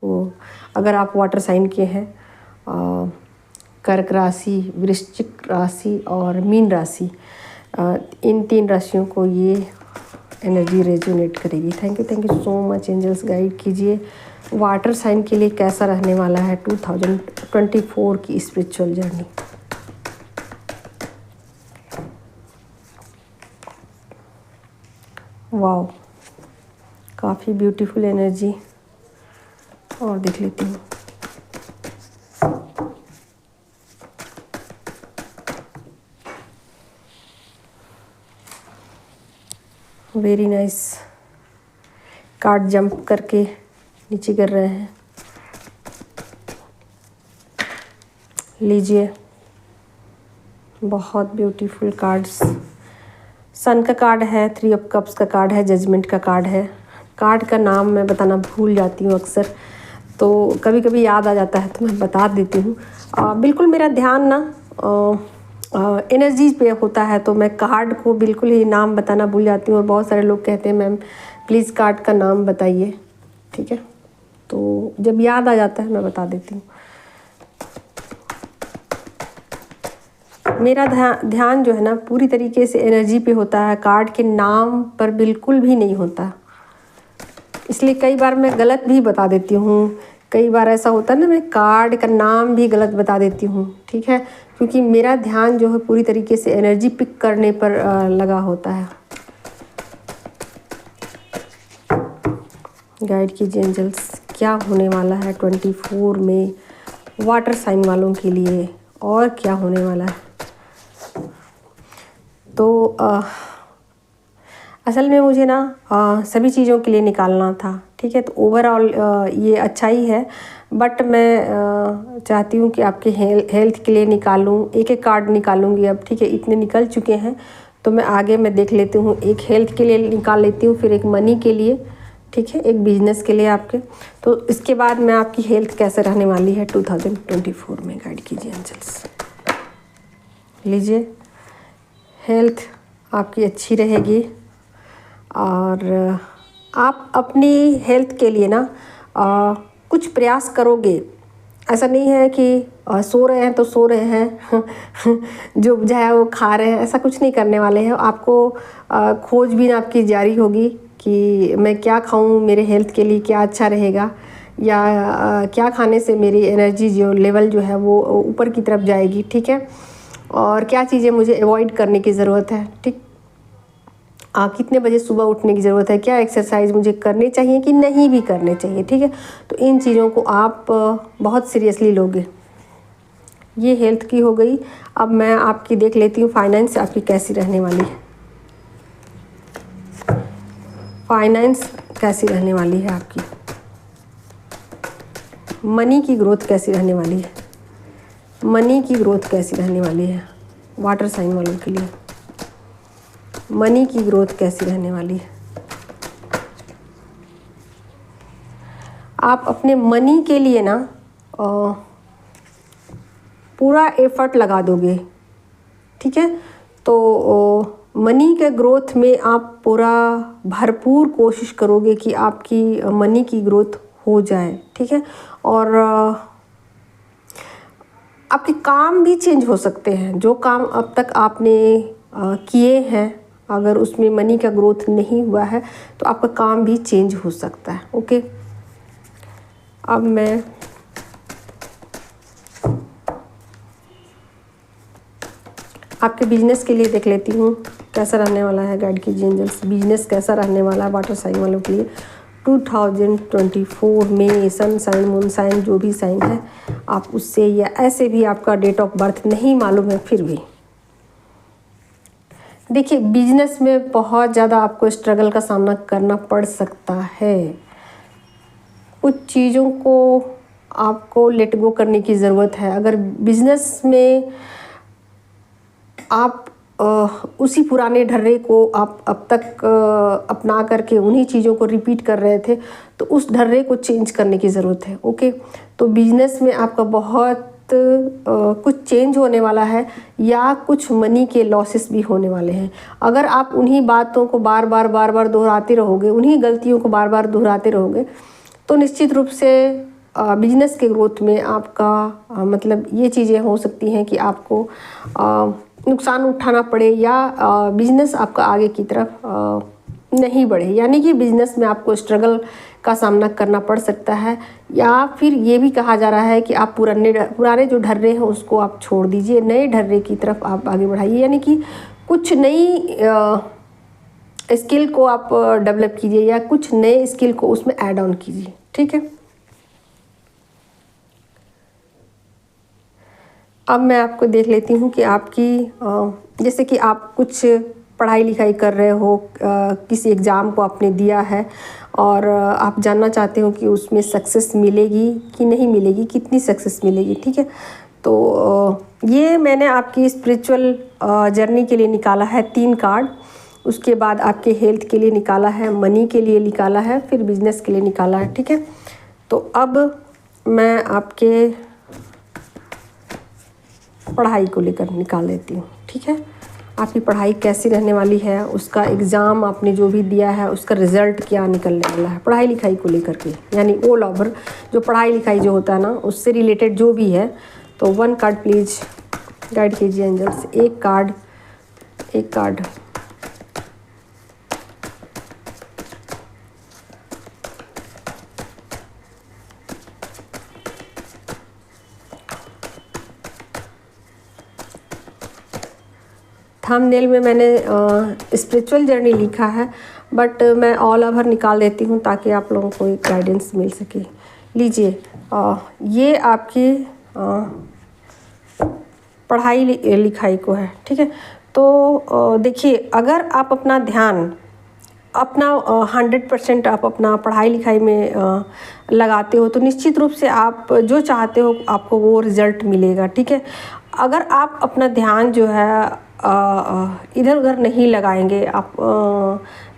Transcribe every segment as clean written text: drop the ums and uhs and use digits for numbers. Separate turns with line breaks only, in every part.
वो अगर आप वाटर साइन के हैं, कर्क राशि, वृश्चिक राशि और मीन राशि, इन 3 राशियों को ये एनर्जी रेजोनेट करेगी। Thank you so much angels. Guide कीजिए वाटर साइन के लिए कैसा रहने वाला है 2024 की स्पिरिचुअल जर्नी। वाओ, काफ़ी ब्यूटीफुल एनर्जी। और देख लेती हूँ। Very nice. कार्ड जंप करके नीचे गिर रहे हैं। लीजिए, बहुत ब्यूटीफुल कार्ड्स। सन का कार्ड है, 3 ऑफ कप्स का कार्ड है, जजमेंट का कार्ड है। कार्ड का नाम मैं बताना भूल जाती हूँ अक्सर, तो कभी कभी याद आ जाता है तो मैं बता देती हूँ। बिल्कुल मेरा ध्यान ना एनर्जी पे होता है, तो मैं कार्ड को बिल्कुल ही नाम बताना भूल जाती हूँ। और बहुत सारे लोग कहते हैं मैम प्लीज़ कार्ड का नाम बताइए, ठीक है। तो जब याद आ जाता है मैं बता देती हूँ। मेरा ध्यान जो है ना पूरी तरीके से एनर्जी पे होता है, कार्ड के नाम पर बिल्कुल भी नहीं होता। इसलिए कई बार मैं गलत भी बता देती हूँ। कई बार ऐसा होता है ना, मैं कार्ड का नाम भी गलत बता देती हूँ, ठीक है, क्योंकि मेरा ध्यान जो है पूरी तरीके से एनर्जी पिक करने पर लगा होता है। गाइड कीजिए एंजल्स, क्या होने वाला है 24 में वाटर साइन वालों के लिए, और क्या होने वाला है। तो असल में मुझे ना सभी चीज़ों के लिए निकालना था, ठीक है। तो ओवरऑल ये अच्छा ही है, बट मैं चाहती हूँ कि आपके हेल्थ के लिए निकालूँ। एक एक कार्ड निकालूँगी अब, ठीक है। इतने निकल चुके हैं तो मैं आगे मैं देख लेती हूँ। एक हेल्थ के लिए निकाल लेती हूँ, फिर एक मनी के लिए, ठीक है, एक बिजनेस के लिए आपके। तो इसके बाद मैं आपकी हेल्थ कैसे रहने वाली है 2024 में। गाइड कीजिए एंजल्स। लीजिए, हेल्थ आपकी अच्छी रहेगी और आप अपनी हेल्थ के लिए ना कुछ प्रयास करोगे। ऐसा नहीं है कि सो रहे हैं तो सो रहे हैं जो बुझाया वो खा रहे हैं, ऐसा कुछ नहीं करने वाले हैं। आपको खोजबीन आपकी जारी होगी कि मैं क्या खाऊं, मेरे हेल्थ के लिए क्या अच्छा रहेगा, या क्या खाने से मेरी एनर्जी जो लेवल जो है वो ऊपर की तरफ जाएगी, ठीक है। और क्या चीज़ें मुझे अवॉइड करने की ज़रूरत है, ठीक। कितने बजे सुबह उठने की ज़रूरत है, क्या एक्सरसाइज मुझे करने चाहिए कि नहीं भी करने चाहिए, ठीक है। तो इन चीज़ों को आप बहुत सीरियसली लोगे। ये हेल्थ की हो गई। अब मैं आपकी देख लेती हूँ फाइनेंस आपकी कैसी रहने वाली है। फाइनेंस कैसी रहने वाली है आपकी, मनी की ग्रोथ कैसी रहने वाली है, मनी की ग्रोथ कैसी रहने वाली है वाटर साइन वालों के लिए, मनी की ग्रोथ कैसी रहने वाली है। आप अपने मनी के लिए ना पूरा एफर्ट लगा दोगे, ठीक है। तो मनी के ग्रोथ में आप पूरा भरपूर कोशिश करोगे कि आपकी मनी की ग्रोथ हो जाए, ठीक है। और आपके काम भी चेंज हो सकते हैं। जो काम अब तक आपने किए हैं, अगर उसमें मनी का ग्रोथ नहीं हुआ है तो आपका काम भी चेंज हो सकता है, ओके। अब मैं आपके बिजनेस के लिए देख लेती हूँ कैसा रहने वाला है। गाइड कीजिए एंजल्स, बिजनेस कैसा रहने वाला है वाटर साइन वालों के लिए 2024 में। सन साइन, मून साइन, जो भी साइन है आप उससे, या ऐसे भी आपका डेट ऑफ बर्थ नहीं मालूम है फिर भी देखिए, बिजनेस में बहुत ज़्यादा आपको स्ट्रगल का सामना करना पड़ सकता है। कुछ चीज़ों को आपको लेट गो करने की ज़रूरत है। अगर बिजनेस में आप उसी पुराने ढर्रे को आप अब तक अपना करके उन्हीं चीज़ों को रिपीट कर रहे थे, तो उस ढर्रे को चेंज करने की ज़रूरत है, ओके। तो बिजनेस में आपका बहुत कुछ चेंज होने वाला है, या कुछ मनी के लॉसेस भी होने वाले हैं। अगर आप उन्हीं बातों को बार बार दोहराते रहोगे, उन्हीं गलतियों को बार बार दोहराते रहोगे, तो निश्चित रूप से बिजनेस के ग्रोथ में आपका मतलब ये चीज़ें हो सकती हैं कि आपको नुकसान उठाना पड़े या बिजनेस आपका आगे की तरफ नहीं बढ़े, यानी कि बिजनेस में आपको स्ट्रगल का सामना करना पड़ सकता है। या फिर ये भी कहा जा रहा है कि आप पुराने जो ढर्रे हैं उसको आप छोड़ दीजिए, नए ढर्रे की तरफ आप आगे बढ़ाइए, यानी कि कुछ नई स्किल को आप डेवलप कीजिए या कुछ नए स्किल को उसमें ऐड ऑन कीजिए। ठीक है, अब मैं आपको देख लेती हूँ कि आपकी जैसे कि आप कुछ पढ़ाई लिखाई कर रहे हो, किसी एग्ज़ाम को आपने दिया है और आप जानना चाहते हो कि उसमें सक्सेस मिलेगी कि नहीं मिलेगी, कितनी सक्सेस मिलेगी। ठीक है, तो ये मैंने आपकी स्पिरिचुअल जर्नी के लिए निकाला है 3 कार्ड, उसके बाद आपके हेल्थ के लिए निकाला है, मनी के लिए निकाला है, फिर बिजनेस के लिए निकाला है। ठीक है, तो अब मैं आपके पढ़ाई को लेकर निकाल लेती हूँ। ठीक है, आपकी पढ़ाई कैसी रहने वाली है, उसका एग्ज़ाम आपने जो भी दिया है उसका रिज़ल्ट क्या निकलने वाला है, पढ़ाई लिखाई को लेकर के, यानी ऑल ओवर जो पढ़ाई लिखाई जो होता है ना उससे रिलेटेड जो भी है। तो 1 कार्ड प्लीज़ गाइड कीजिए एंजल्स, एक कार्ड थंबनेल में मैंने स्पिरिचुअल जर्नी लिखा है, बट मैं ऑल ओवर निकाल देती हूँ ताकि आप लोगों को एक गाइडेंस मिल सके। लीजिए, ये आपकी पढ़ाई लिखाई को है। ठीक है, तो देखिए, अगर आप अपना ध्यान 100% आप अपना पढ़ाई लिखाई में लगाते हो तो निश्चित रूप से आप जो चाहते हो आपको वो रिज़ल्ट मिलेगा। ठीक है, अगर आप अपना ध्यान जो है इधर उधर नहीं लगाएंगे, आप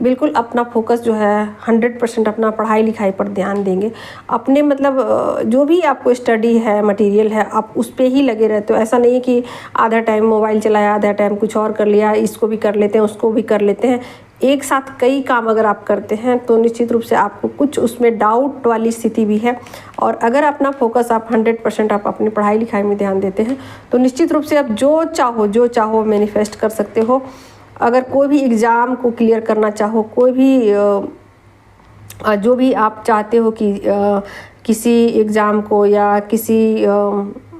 बिल्कुल अपना फोकस जो है 100% अपना पढ़ाई लिखाई पर ध्यान देंगे, अपने मतलब जो भी आपको स्टडी है, मटेरियल है, आप उस पे ही लगे रहते हो। ऐसा नहीं है कि आधा टाइम मोबाइल चलाया, आधा टाइम कुछ और कर लिया, इसको भी कर लेते हैं उसको भी कर लेते हैं। एक साथ कई काम अगर आप करते हैं तो निश्चित रूप से आपको कुछ उसमें डाउट वाली स्थिति भी है। और अगर अपना फोकस आप 100% आप अपनी पढ़ाई लिखाई में ध्यान देते हैं तो निश्चित रूप से आप जो चाहो मैनिफेस्ट कर सकते हो। अगर कोई भी एग्ज़ाम को क्लियर करना चाहो, कोई भी जो भी आप चाहते हो कि किसी एग्ज़ाम को या किसी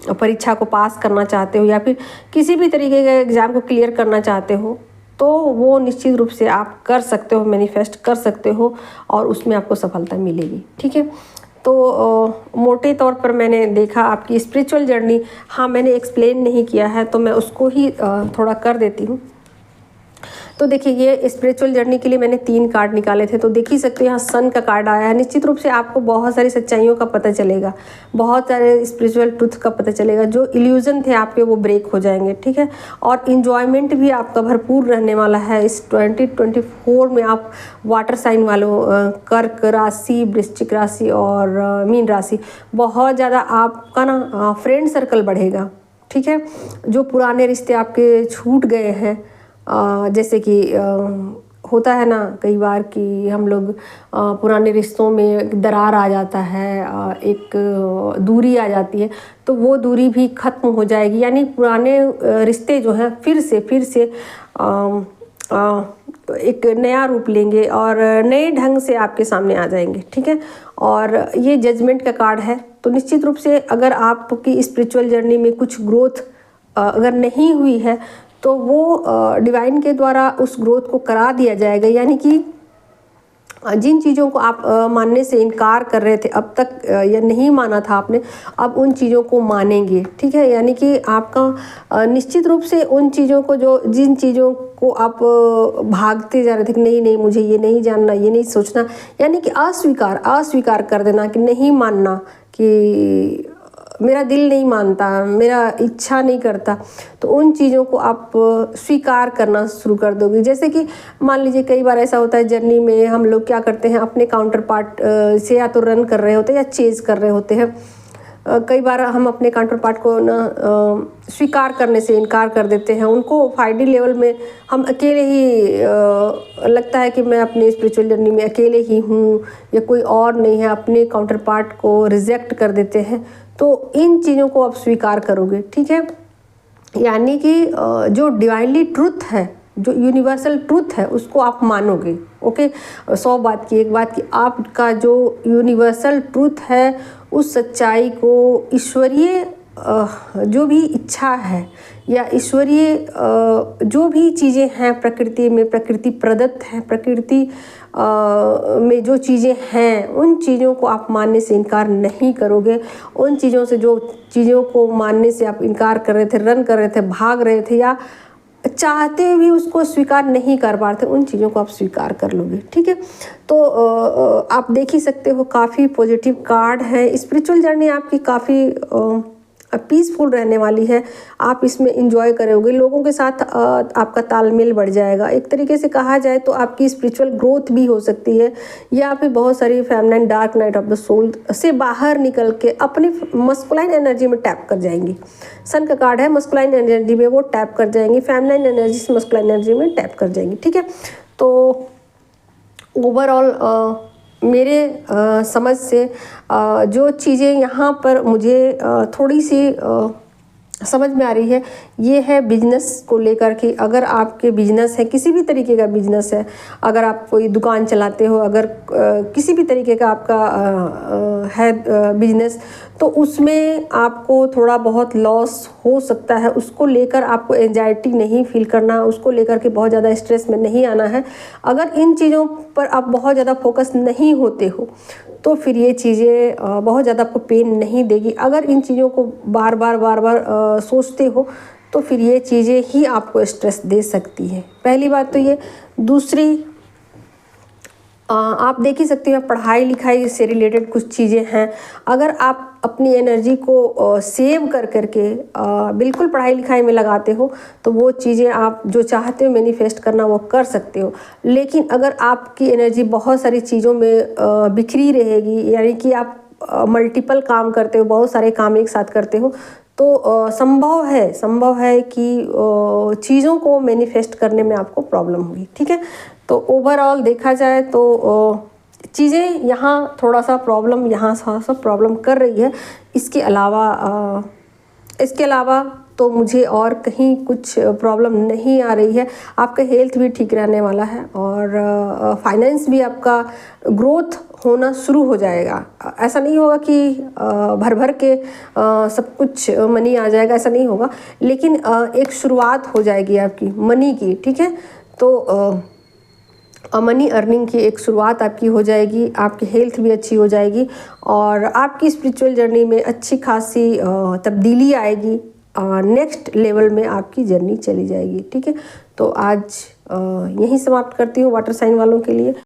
परीक्षा को पास करना चाहते हो या फिर किसी भी तरीके के एग्ज़ाम को क्लियर करना चाहते हो तो वो निश्चित रूप से आप कर सकते हो, मैनिफेस्ट कर सकते हो और उसमें आपको सफलता मिलेगी। ठीक है, तो मोटे तौर पर मैंने देखा आपकी स्पिरिचुअल जर्नी, हाँ मैंने एक्सप्लेन नहीं किया है तो मैं उसको ही थोड़ा कर देती हूँ। तो देखिए, ये स्पिरिचुअल जर्नी के लिए मैंने 3 कार्ड निकाले थे, तो देख ही सकते हो यहाँ सन का कार्ड आया है। निश्चित रूप से आपको बहुत सारी सच्चाइयों का पता चलेगा, बहुत सारे स्पिरिचुअल ट्रुथ का पता चलेगा, जो इल्यूजन थे आपके वो ब्रेक हो जाएंगे। ठीक है, और इन्जॉयमेंट भी आपका भरपूर रहने वाला है इस 2024 में। आप वाटर साइन वालों, कर्क राशि, वृश्चिक राशि और मीन राशि, बहुत ज़्यादा आपका ना फ्रेंड सर्कल बढ़ेगा। ठीक है, जो पुराने रिश्ते आपके छूट गए हैं, जैसे कि होता है ना कई बार कि हम लोग पुराने रिश्तों में दरार आ जाता है, एक दूरी आ जाती है, तो वो दूरी भी ख़त्म हो जाएगी। यानी पुराने रिश्ते जो हैं फिर से एक नया रूप लेंगे और नए ढंग से आपके सामने आ जाएंगे। ठीक है, और ये जजमेंट का कार्ड है, तो निश्चित रूप से अगर आपकी स्पिरिचुअल जर्नी में कुछ ग्रोथ अगर नहीं हुई है तो वो डिवाइन के द्वारा उस ग्रोथ को करा दिया जाएगा। यानी कि जिन चीज़ों को आप मानने से इनकार कर रहे थे अब तक या नहीं माना था आपने, अब उन चीज़ों को मानेंगे। ठीक है, यानी कि आपका निश्चित रूप से उन चीज़ों को जिन चीज़ों को आप भागते जा रहे थे कि नहीं मुझे ये नहीं जानना, ये नहीं सोचना, यानी कि अस्वीकार कर देना, कि नहीं मानना, कि मेरा दिल नहीं मानता, मेरा इच्छा नहीं करता, तो उन चीज़ों को आप स्वीकार करना शुरू कर दोगे। जैसे कि मान लीजिए कई बार ऐसा होता है जर्नी में, हम लोग क्या करते हैं, अपने काउंटर पार्ट से या तो रन कर रहे होते हैं या चेज़ कर रहे होते हैं, कई बार हम अपने काउंटर पार्ट को ना स्वीकार करने से इनकार कर देते हैं। उनको 5D लेवल में हम अकेले ही लगता है कि मैं अपनी स्पिरिचुअल जर्नी में अकेले ही हूँ या कोई और नहीं है, अपने काउंटर पार्ट को रिजेक्ट कर देते हैं। तो इन चीज़ों को आप स्वीकार करोगे, ठीक है। यानी कि जो डिवाइनली ट्रुथ है, जो यूनिवर्सल ट्रुथ है, उसको आप मानोगे। ओके, 100 बात की एक बात कि आपका जो यूनिवर्सल ट्रुथ है उस सच्चाई को ईश्वरीय जो भी इच्छा है या ईश्वरीय जो भी चीज़ें हैं प्रकृति में, प्रकृति प्रदत्त हैं, प्रकृति में जो चीज़ें हैं उन चीज़ों को आप मानने से इनकार नहीं करोगे। उन चीज़ों से, जो चीज़ों को मानने से आप इनकार कर रहे थे, रन कर रहे थे, भाग रहे थे या चाहते हुए भी उसको स्वीकार नहीं कर पा रहे थे, उन चीज़ों को आप स्वीकार कर लोगे, ठीक है। तो आप देख ही सकते हो काफ़ी पॉजिटिव कार्ड है। स्पिरिचुअल जर्नी आपकी काफ़ी पीसफुल रहने वाली है। आप इसमें इंजॉय करोगे, लोगों के साथ आपका तालमेल बढ़ जाएगा। एक तरीके से कहा जाए तो आपकी स्पिरिचुअल ग्रोथ भी हो सकती है, या फिर बहुत सारी feminine dark night of the soul से बाहर निकल के अपनी मस्कुलाइन एनर्जी में टैप कर जाएंगी। सन का कार्ड है, मस्कुलाइन एनर्जी में वो टैप कर जाएंगी, फेमिनाइन एनर्जी से मस्कुलाइन एनर्जी में टैप कर जाएंगी, ठीक है। तो ओवरऑल मेरे समझ से जो चीज़ें यहाँ पर मुझे थोड़ी सी समझ में आ रही है, ये है बिजनेस को लेकर कि अगर आपके बिजनेस है, किसी भी तरीके का बिजनेस है, अगर आप कोई दुकान चलाते हो, अगर किसी भी तरीके का आपका है बिजनेस, तो उसमें आपको थोड़ा बहुत लॉस हो सकता है। उसको लेकर आपको एंजाइटी नहीं फील करना, उसको लेकर के बहुत ज़्यादा स्ट्रेस में नहीं आना है। अगर इन चीज़ों पर आप बहुत ज़्यादा फोकस नहीं होते हो तो फिर ये चीज़ें बहुत ज़्यादा आपको पेन नहीं देगी। अगर इन चीज़ों को बार बार सोचते हो तो फिर ये चीज़ें ही आपको स्ट्रेस दे सकती है। पहली बात तो ये। दूसरी, आप देख ही सकते हैं पढ़ाई लिखाई से रिलेटेड कुछ चीज़ें हैं। अगर आप अपनी एनर्जी को सेव कर करके बिल्कुल पढ़ाई लिखाई में लगाते हो तो वो चीज़ें आप जो चाहते हो मैनिफेस्ट करना वो कर सकते हो। लेकिन अगर आपकी एनर्जी बहुत सारी चीज़ों में बिखरी रहेगी, यानी कि आप मल्टीपल काम करते हो, बहुत सारे काम एक साथ करते हो, तो संभव है कि चीज़ों को मैनिफेस्ट करने में आपको प्रॉब्लम होगी, ठीक है। तो ओवरऑल देखा जाए तो चीज़ें यहाँ थोड़ा सा प्रॉब्लम, यहाँ थोड़ा सा प्रॉब्लम कर रही है। इसके अलावा तो मुझे और कहीं कुछ प्रॉब्लम नहीं आ रही है। आपका हेल्थ भी ठीक रहने वाला है और फाइनेंस भी आपका ग्रोथ होना शुरू हो जाएगा। ऐसा नहीं होगा कि भर भर के सब कुछ मनी आ जाएगा, ऐसा नहीं होगा, लेकिन एक शुरुआत हो जाएगी आपकी मनी की, ठीक है। तो मनी अर्निंग की एक शुरुआत आपकी हो जाएगी, आपकी हेल्थ भी अच्छी हो जाएगी और आपकी स्पिरिचुअल जर्नी में अच्छी खासी तब्दीली आएगी। नेक्स्ट लेवल में आपकी जर्नी चली जाएगी, ठीक है। तो आज यहीं समाप्त करती हूँ वाटर साइन वालों के लिए।